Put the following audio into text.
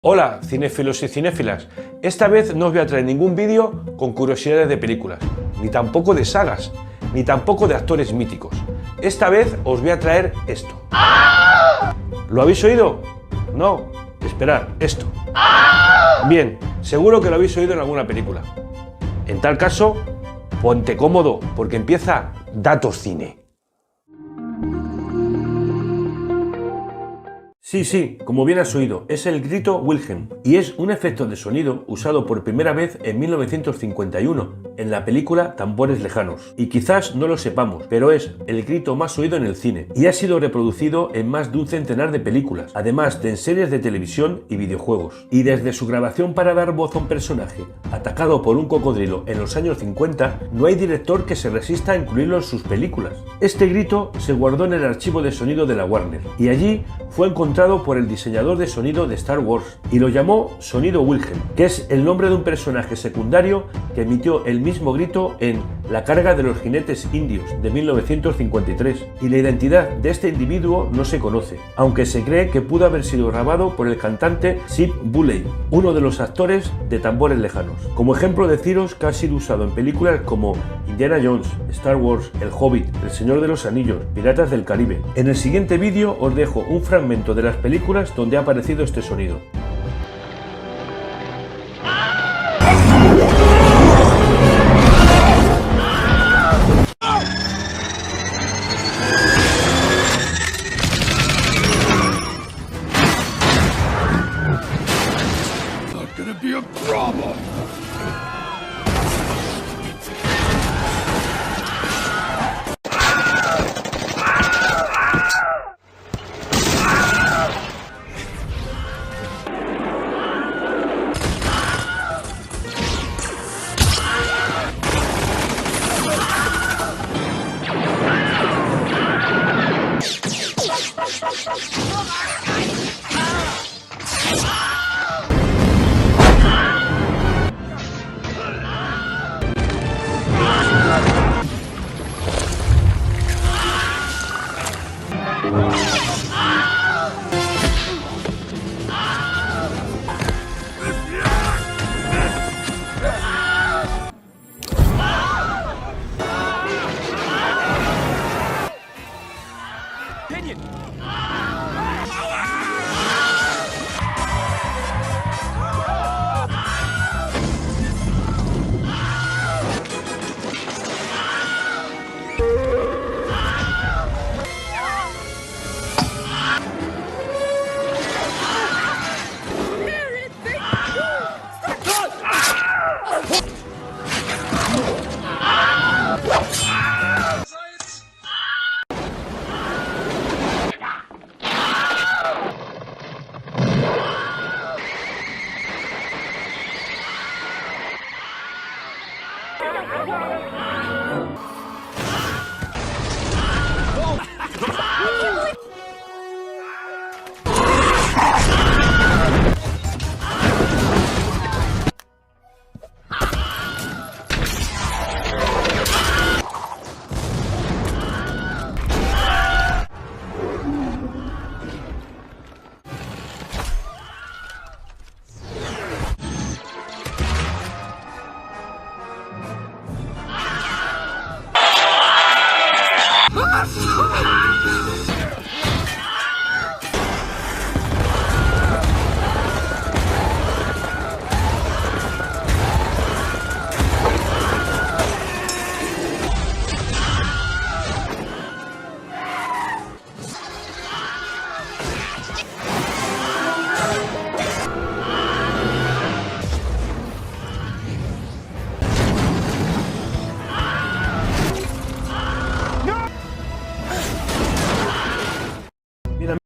Hola cinéfilos y cinéfilas, esta vez no os voy a traer ningún vídeo con curiosidades de películas, ni tampoco de sagas, ni tampoco de actores míticos. Esta vez os voy a traer esto. ¿Lo habéis oído? No, esperad, esto. Bien, seguro que lo habéis oído en alguna película. En tal caso, ponte cómodo, porque empieza Datos Cine. Sí, como bien has oído, es el Grito Wilhelm y es un efecto de sonido usado por primera vez en 1951 en la película Tambores Lejanos. Y quizás no lo sepamos, pero es el grito más oído en el cine y ha sido reproducido en más de un centenar de películas, además de en series de televisión y videojuegos. Y desde su grabación para dar voz a un personaje atacado por un cocodrilo en los años 50, no hay director que se resista a incluirlo en sus películas. Este grito se guardó en el archivo de sonido de la Warner y allí fue encontrado por el diseñador de sonido de Star Wars y lo llamó Sonido Wilhelm, que es el nombre de un personaje secundario que emitió el mismo grito en La carga de los jinetes indios de 1953, y la identidad de este individuo no se conoce, aunque se cree que pudo haber sido grabado por el cantante Sip Bulley, uno de los actores de Tambores Lejanos. Como ejemplo, deciros que ha sido usado en películas como Indiana Jones, Star Wars, El Hobbit, El Señor de los Anillos, Piratas del Caribe. En el siguiente vídeo os dejo un fragmento de las películas donde ha aparecido este sonido. Not gonna be a problem.